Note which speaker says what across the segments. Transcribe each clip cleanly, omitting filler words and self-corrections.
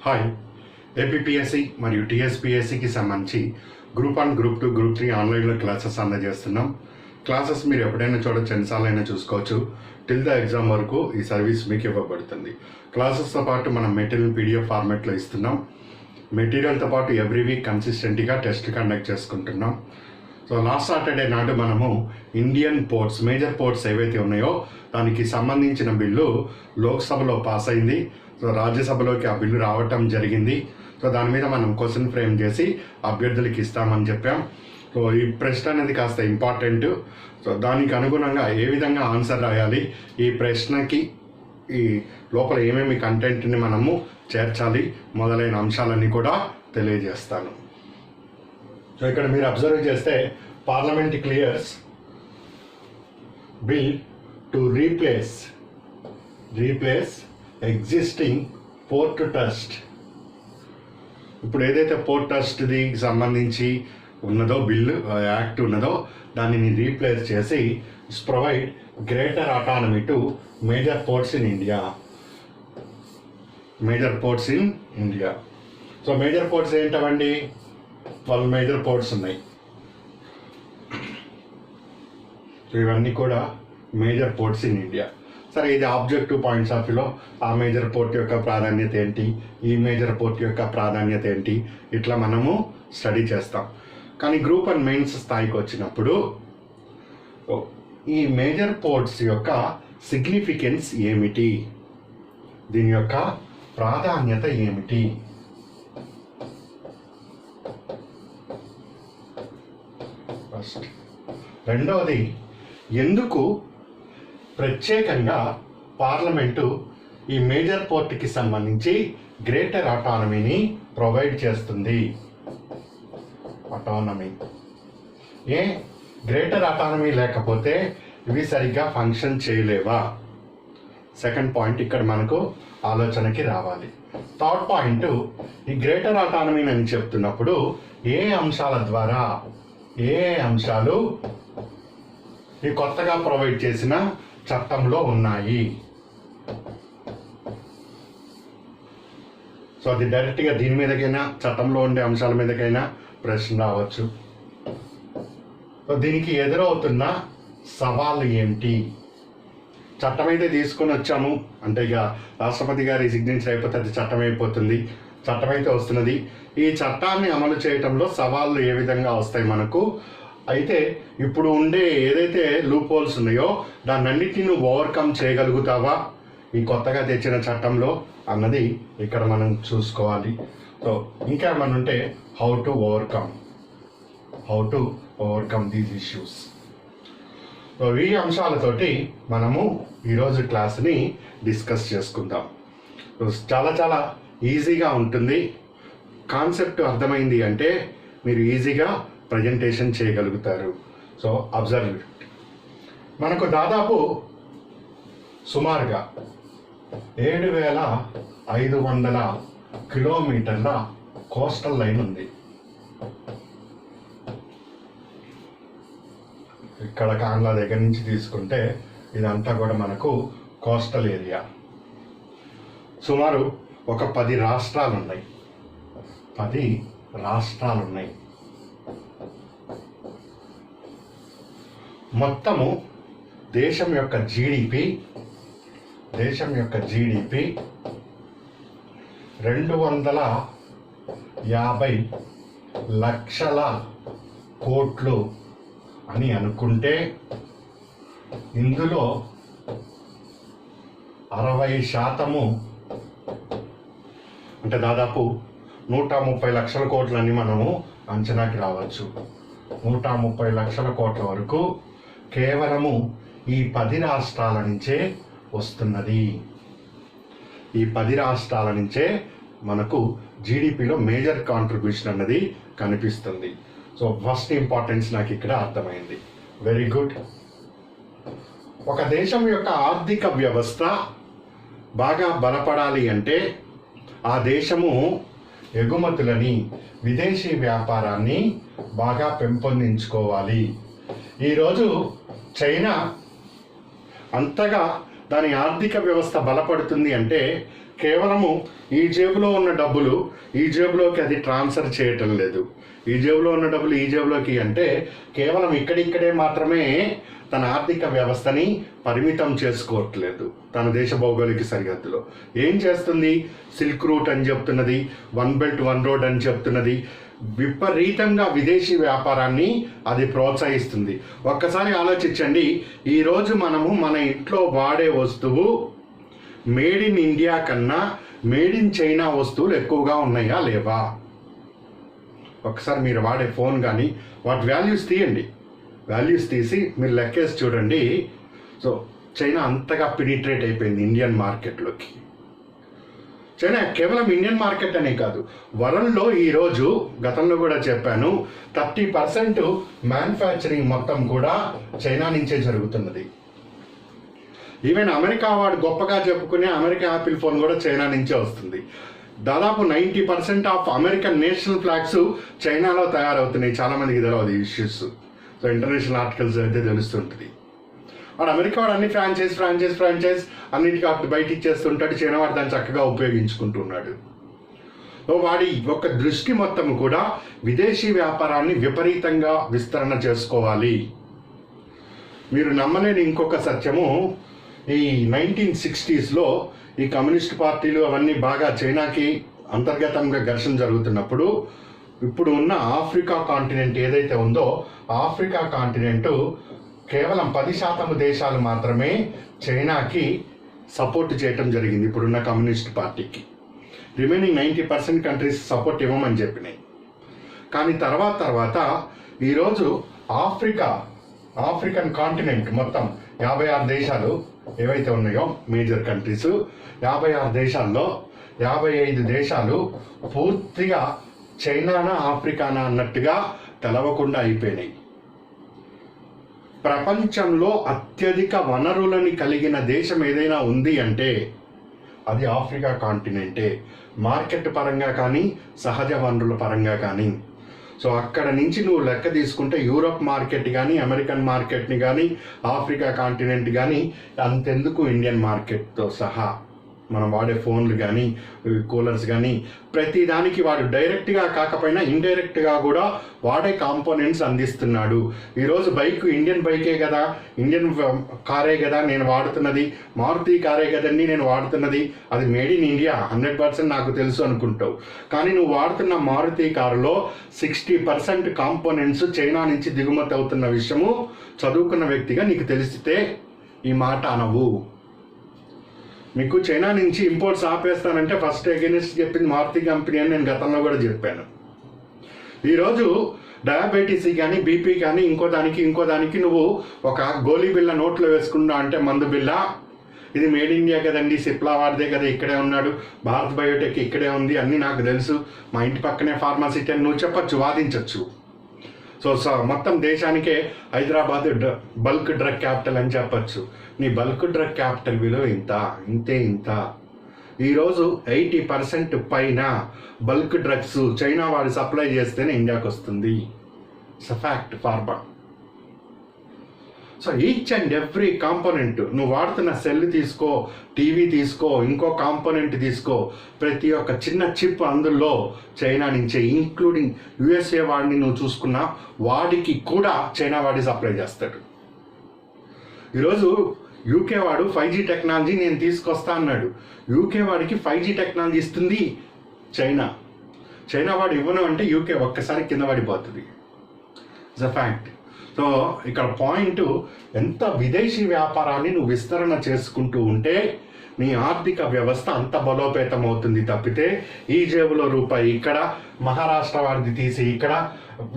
Speaker 1: Hi, APPSC మరియు టీఎస్పీఎస్సీకి సంబంధించి group 1, group 2, group 3 ఆన్లైన్లో క్లాసెస్ అందజేస్తున్నాం. క్లాసెస్ మీరు ఎప్పుడైనా చూడొచ్చు, ఎన్నిసార్లు అయినా చూసుకోవచ్చు. టిల్ ద ఎగ్జామ్ వరకు ఈ సర్వీస్ మీకు ఇవ్వబడుతుంది. క్లాసెస్తో పాటు మనం మెటీరియల్ పీడిఎఫ్ ఫార్మాట్లో ఇస్తున్నాం. మెటీరియల్తో పాటు ఎవ్రీ వీక్ కన్సిస్టెంట్గా టెస్ట్ కండక్ట్ చేసుకుంటున్నాం. సో లాస్ట్ సాటర్డే నాడు మనము ఇండియన్ పోర్ట్స్, మేజర్ పోర్ట్స్ ఏవైతే ఉన్నాయో దానికి సంబంధించిన బిల్లు లోక్సభలో పాస్ అయింది. సో రాజ్యసభలోకి ఆ బిల్లు రావటం జరిగింది. సో దాని మీద మనం క్వశ్చన్ ఫ్రేమ్ చేసి అభ్యర్థులకి ఇస్తామని చెప్పాం. సో ఈ ప్రశ్న అనేది కాస్త ఇంపార్టెంట్. సో దానికి అనుగుణంగా ఏ విధంగా ఆన్సర్ రాయాలి, ఈ ప్రశ్నకి ఈ లోపల ఏమేమి కంటెంట్ని మనము చేర్చాలి మొదలైన అంశాలన్నీ కూడా తెలియజేస్తాను. సో ఇక్కడ మీరు అబ్జర్వ్ చేస్తే parliament clears bill to replace existing port trust. ఇప్పుడు ఏదైతే పోర్ట్ ట్రస్ట్ది సంబంధించి ఉన్నదో బిల్లు యాక్ట్ ఉన్నదో దానిని రీప్లేస్ చేసి provide greater autonomy to major ports in India. So major ports ఏంటవండి? 12 మేజర్ పోర్ట్స్ ఉన్నాయి. సో ఇవన్నీ కూడా మేజర్ పోర్ట్స్ ఇన్ ఇండియా. సరే, ఇది ఆబ్జెక్టివ్ పాయింట్స్ ఆఫ్ వ్యూలో ఆ మేజర్ పోర్ట్ యొక్క ప్రాధాన్యత ఏంటి, ఈ మేజర్ పోర్ట్ యొక్క ప్రాధాన్యత ఏంటి, ఇట్లా మనము స్టడీ చేస్తాం. కానీ గ్రూప్ 1 మెయిన్స్ స్థాయికి వచ్చినప్పుడు ఈ మేజర్ పోర్ట్స్ యొక్క సిగ్నిఫికెన్స్ ఏమిటి, దీని యొక్క ప్రాధాన్యత ఏమిటి, ఫస్ట్. రెండవది, ఎందుకు ప్రత్యేకంగా పార్లమెంటు ఈ మేజర్ పోర్ట్కి సంబంధించి గ్రేటర్ అటానమీని ప్రొవైడ్ చేస్తుంది. గ్రేటర్ అటానమీ లేకపోతే ఇవి సరిగ్గా ఫంక్షన్ చేయలేవా? సెకండ్ పాయింట్ ఇక్కడ మనకు ఆలోచనకి రావాలి. థర్డ్ పాయింట్, ఈ గ్రేటర్ అటానమీని అని చెప్తున్నప్పుడు ఏ అంశాల ద్వారా, ఏ అంశాలు ఈ కొత్తగా ప్రొవైడ్ చేసిన చట్టంలో ఉన్నాయి. సో అది డైరెక్ట్గా దీని మీదకైనా చట్టంలో ఉండే అంశాల మీదకైనా ప్రశ్న రావచ్చు. సో దీనికి ఎదురవుతున్న సవాళ్ళు ఏమిటి? చట్టం అయితే తీసుకొని వచ్చాము అంటే ఇక రాష్ట్రపతి గారి సిగ్నేచర్ అయిపోతే అది చట్టం అయిపోతుంది. చట్టం అయితే వస్తున్నది. ఈ చట్టాన్ని అమలు చేయటంలో సవాళ్ళు ఏ విధంగా వస్తాయి మనకు? అయితే ఇప్పుడు ఉండే ఏదైతే లూప్ హోల్స్ ఉన్నాయో దాన్నన్నిటిని నువ్వు ఓవర్కమ్ చేయగలుగుతావా ఈ కొత్తగా తెచ్చిన చట్టంలో అన్నది ఇక్కడ మనం చూసుకోవాలి. సో ఇంకా మనం ఉంటే how to overcome these issues. So ఈ అంశాలతోటి మనము ఈరోజు క్లాస్ని డిస్కస్ చేసుకుందాం. చాలా చాలా ఈజీగా ఉంటుంది. కాన్సెప్ట్ అర్థమైంది అంటే మీరు ఈజీగా ప్రజెంటేషన్ చేయగలుగుతారు. So observe it. మనకు దాదాపు సుమారుగా 7,500 కిలోమీటర్ల కోస్టల్ లైన్ ఉంది. ఇక్కడ కాంగ్లా దగ్గర నుంచి తీసుకుంటే ఇదంతా కూడా మనకు కోస్టల్ ఏరియా. సుమారు ఒక 10 రాష్ట్రాలు ఉన్నాయి. 10 రాష్ట్రాలు ఉన్నాయి. మొత్తము దేశం యొక్క జీడిపి 250 లక్షల కోట్లు అని అనుకుంటే ఇందులో 60% అంటే దాదాపు 130 లక్షల కోట్లని మనము అంచనాకి రావచ్చు. 130 లక్షల కోట్ల వరకు కేవలము ఈ 10 రాష్ట్రాల నుంచే వస్తున్నది. ఈ 10 రాష్ట్రాల నుంచే మనకు జీడిపిలో మేజర్ కాంట్రిబ్యూషన్ అన్నది కనిపిస్తుంది. సో ఫస్ట్ ఇంపార్టెన్స్ నాకు ఇక్కడ అర్థమైంది. Very good. ఒక దేశం యొక్క ఆర్థిక వ్యవస్థ బాగా బలపడాలి అంటే ఆ దేశము ఎగుమతులని, విదేశీ వ్యాపారాన్ని బాగా పెంపొందించుకోవాలి. ఈరోజు చైనా అంతగా దాని ఆర్థిక వ్యవస్థ బలపడుతుంది అంటే కేవలము ఈ జేబులో ఉన్న డబ్బులు ఈ జేబులోకి అది ట్రాన్స్ఫర్ చేయటం లేదు. ఈ జేబులో ఉన్న డబ్బులు ఈ జేబులోకి అంటే కేవలం ఇక్కడిక్కడే మాత్రమే తన ఆర్థిక వ్యవస్థని పరిమితం చేసుకోవట్లేదు తన దేశ భౌగోళిక సరిహద్దులో. ఏం చేస్తుంది? సిల్క్ రూట్ అని చెప్తున్నది, వన్ బెల్ట్ వన్ రోడ్ అని చెప్తున్నది. విపరీతంగా విదేశీ వ్యాపారాన్ని అది ప్రోత్సహిస్తుంది. ఒక్కసారి ఆలోచించండి, ఈరోజు మనము మన ఇంట్లో వాడే వస్తువు మేడ్ ఇన్ ఇండియా కన్నా మేడ్ ఇన్ చైనా వస్తువులు ఎక్కువగా ఉన్నాయా లేవా? ఒకసారి మీరు వాడే ఫోన్ కానీ వాటి వాల్యూస్ తీయండి, వాల్యూస్ తీసి మీరు లెక్కేసి చూడండి. సో చైనా అంతగా పెనిట్రేట్ అయిపోయింది ఇండియన్ మార్కెట్లోకి. చైనా కేవలం ఇండియన్ మార్కెట్ అనే కాదు, వరల్డ్లో ఈరోజు గతంలో కూడా చెప్పాను 30% మ్యానుఫ్యాక్చరింగ్ మొత్తం కూడా చైనా నుంచే జరుగుతున్నది. ఈవెన్ అమెరికా వాడు గొప్పగా చెప్పుకునే అమెరికా యాపిల్ ఫోన్ కూడా చైనా నుంచే వస్తుంది. దాదాపు 90% ఆఫ్ అమెరికన్ నేషనల్ ఫ్లాగ్స్ చైనాలో తయారవుతున్నాయి. చాలామందికి తెలియదు ఈ ఇష్యూస్. సో ఇంటర్నేషనల్ ఆర్టికల్స్ అయితే తెలుస్తుంటుంది. వాడు అమెరికా వాడు అన్ని ఫ్రాంచైజ్ అన్నిటికీ అప్పుడు బయట ఇచ్చేస్తుంటాడు. చైనా వాడు దాన్ని చక్కగా ఉపయోగించుకుంటున్నాడు. సో వాడి యొక్క దృష్టి మొత్తం కూడా విదేశీ వ్యాపారాన్ని విపరీతంగా విస్తరణ చేసుకోవాలి. మీరు నమ్మలేని ఇంకొక సత్యము, ఈ 1960s ఈ కమ్యూనిస్ట్ పార్టీలు అవన్నీ బాగా చైనాకి అంతర్గతంగా ఘర్షణ జరుగుతున్నప్పుడు ఇప్పుడు ఉన్న ఆఫ్రికా కాంటినెంట్ ఏదైతే ఉందో ఆఫ్రికా కాంటినెంట్ కేవలం 10% దేశాలు మాత్రమే చైనాకి సపోర్ట్ చేయటం జరిగింది ఇప్పుడున్న కమ్యూనిస్ట్ పార్టీకి. రిమైనింగ్ 90% కంట్రీస్ సపోర్ట్ ఇవ్వమని చెప్పినాయి. కానీ తర్వాత ఈరోజు ఆఫ్రికన్ కాంటినెంట్ మొత్తం 56 దేశాలు ఏవైతే ఉన్నాయో మేజర్ కంట్రీస్, 56 దేశాల్లో 55 దేశాలు పూర్తిగా చైనానా ఆఫ్రికానా అన్నట్టుగా తెలవకుండా అయిపోయినాయి. ప్రపంచంలో అత్యధిక వనరులని కలిగిన దేశం ఏదైనా ఉంది అంటే అది ఆఫ్రికా కాంటినెంటే, మార్కెట్ పరంగా కానీ సహజ వనరుల పరంగా కానీ. సో అక్కడ నుంచి నువ్వు లెక్క తీసుకుంటే యూరోప్ మార్కెట్ కానీ అమెరికన్ మార్కెట్ని కానీ ఆఫ్రికా కాంటినెంట్ కానీ అంతెందుకు ఇండియన్ మార్కెట్తో సహా మనం వాడే ఫోన్లు కానీ కూలర్స్ కానీ ప్రతి దానికి వాడు డైరెక్ట్గా కాకపోయినా ఇండైరెక్ట్గా కూడా వాడే కాంపోనెంట్స్ అందిస్తున్నాడు. ఈరోజు బైక్ ఇండియన్ బైకే కదా, ఇండియన్ కారే కదా నేను వాడుతున్నది, మారుతి కారే కదండి నేను వాడుతున్నది, అది మేడ్ ఇన్ ఇండియా 100% నాకు తెలుసు అనుకుంటావు. కానీ నువ్వు వాడుతున్న మారుతి కారులో 60% కాంపోనెంట్స్ చైనా నుంచి దిగుమతి అవుతున్న విషయము చదువుకున్న వ్యక్తిగా నీకు తెలిస్తే ఈ మాట అనవు. మీకు చైనా నుంచి ఇంపోర్ట్స్ ఆపేస్తానంటే ఫస్ట్ అగెనిస్ట్ చెప్పింది మారుతి కంపెనీ అని నేను గతంలో కూడా చెప్పాను. ఈరోజు డయాబెటీస్ కానీ బీపీ కానీ ఇంకో దానికి నువ్వు ఒక గోలీ బిళ్ళ నోట్లో వేసుకున్నా అంటే మందు బిళ్ళ ఇది మేడ్ ఇండియా కదండి, సిప్లా వాడిదే కదా, ఇక్కడే ఉన్నాడు, భారత్ బయోటెక్ ఇక్కడే ఉంది, అన్నీ నాకు తెలుసు, మా ఇంటి పక్కనే ఫార్మాసిటీ అని నువ్వు చెప్పచ్చు, వాదించవచ్చు. సో మొత్తం దేశానికే హైదరాబాద్ బల్క్ డ్రగ్ క్యాపిటల్ అని చెప్పచ్చు. నీ బల్క్ డ్రగ్ క్యాపిటల్ విలువ ఇంత. ఈరోజు 80% పైన బల్క్ డ్రగ్స్ చైనా వాడు సప్లై చేస్తేనే ఇండియాకి వస్తుంది. It's a fact pharma. So each and every component నువ్వు వాడుతున్న సెల్ తీసుకో, టీవీ తీసుకో, ఇంకో కాంపోనెంట్ తీసుకో, ప్రతి ఒక్క చిన్న చిప్ అందులో చైనా నుంచే, ఇంక్లూడింగ్ యుఎస్ఏ వాడిని నువ్వు చూసుకున్నా వాడికి కూడా చైనా వాడి సప్లై చేస్తాడు. ఈరోజు యూకే వాడు 5G టెక్నాలజీ నేను తీసుకొస్తా అన్నాడు. యూకే వాడికి 5G టెక్నాలజీ ఇస్తుంది చైనా వాడు ఇవ్వను అంటే యూకే ఒక్కసారి కింద పడిపోతుంది. It's a fact. సో ఇక్కడ పాయింట్, ఎంత విదేశీ వ్యాపారాన్ని నువ్వు విస్తరణ చేసుకుంటూ ఉంటే నీ ఆర్థిక వ్యవస్థ అంత బలోపేతం అవుతుంది తప్పితే ఈ జేబులో రూపాయి ఇక్కడ, మహారాష్ట్ర వాడిది తీసి ఇక్కడ,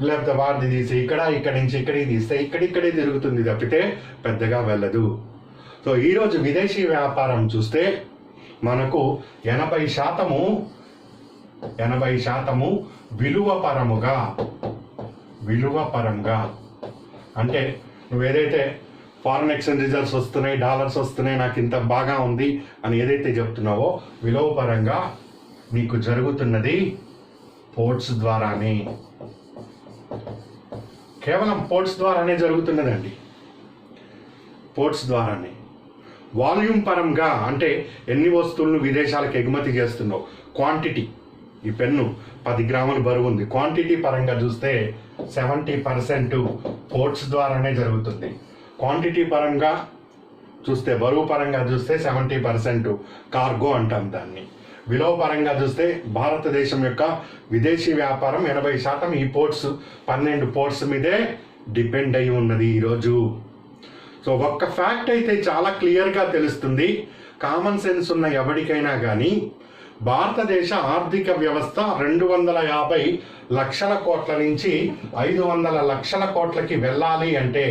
Speaker 1: లేకపోతే వాడిది తీసి ఇక్కడ, ఇక్కడి నుంచి ఇక్కడికి తీస్తే ఇక్కడిక్కడే తిరుగుతుంది తప్పితే పెద్దగా వెళ్ళదు. సో ఈరోజు విదేశీ వ్యాపారం చూస్తే మనకు 80% విలువపరంగా అంటే నువ్వు ఏదైతే ఫారెన్ ఎక్స్చేంజ్ రిజర్వ్స్ వస్తున్నాయి, డాలర్స్ వస్తున్నాయి, నాకు ఇంత బాగా ఉంది అని ఏదైతే చెప్తున్నావో విలువ పరంగా నీకు జరుగుతున్నది పోర్ట్స్ ద్వారానే, కేవలం పోర్ట్స్ ద్వారానే జరుగుతున్నదండి. పోర్ట్స్ ద్వారానే వాల్యూమ్ పరంగా అంటే ఎన్ని వస్తువులను విదేశాలకు ఎగుమతి చేస్తున్నావు, క్వాంటిటీ. ఈ పెన్ను 10 గ్రాముల బరువు ఉంది, క్వాంటిటీ పరంగా చూస్తే 70% పోర్ట్స్ ద్వారానే జరుగుతుంది. క్వాంటిటీ పరంగా చూస్తే, బరువు పరంగా చూస్తే 70% కార్గో అంటాం దాన్ని. విలువ పరంగా చూస్తే భారతదేశం యొక్క విదేశీ వ్యాపారం 80% ఈ పోర్ట్స్ 12 పోర్ట్స్ మీదే డిపెండ్ అయి ఉన్నది ఈరోజు. సో ఒక్క ఫ్యాక్ట్ అయితే చాలా క్లియర్గా తెలుస్తుంది, కామన్ సెన్స్ ఉన్న ఎవరికైనా కానీ, భారతదేశ ఆర్థిక వ్యవస్థ 250 లక్షల కోట్ల నుంచి 500 లక్షల కోట్లకి వెళ్ళాలి అంటే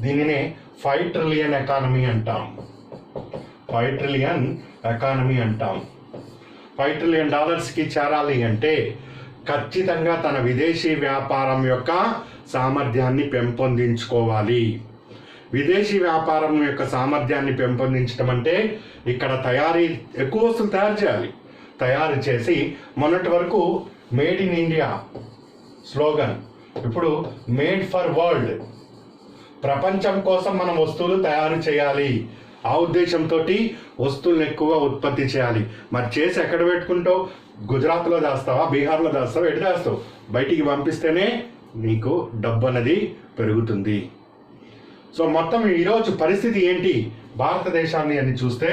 Speaker 1: దీనినే 5 ట్రిలియన్ ఎకానమీ అంటాం. 5 ట్రిలియన్ ఎకానమీ అంటాం. $5 ట్రిలియన్ చేరాలి అంటే ఖచ్చితంగా తన విదేశీ వ్యాపారం యొక్క సామర్థ్యాన్ని పెంపొందించుకోవాలి. విదేశీ వ్యాపారం యొక్క సామర్థ్యాన్ని పెంపొందించడం అంటే ఇక్కడ ఎక్కువ వస్తువులు తయారు చేయాలి. తయారు చేసి మొన్నటి వరకు మేడ్ ఇన్ ఇండియా స్లోగన్, ఇప్పుడు మేడ్ ఫర్ వరల్డ్, ప్రపంచం కోసం మనం వస్తువులు తయారు చేయాలి. ఆ ఉద్దేశంతో వస్తువులను ఎక్కువగా ఉత్పత్తి చేయాలి. మరి చేసి ఎక్కడ పెట్టుకుంటావు? గుజరాత్లో దాస్తావా, బీహార్లో దాస్తావా, ఎటు దాస్తావు? బయటికి పంపిస్తేనే నీకు డబ్బు అనేది పెరుగుతుంది. సో మొత్తం ఈరోజు పరిస్థితి ఏంటి భారతదేశాన్ని అని చూస్తే,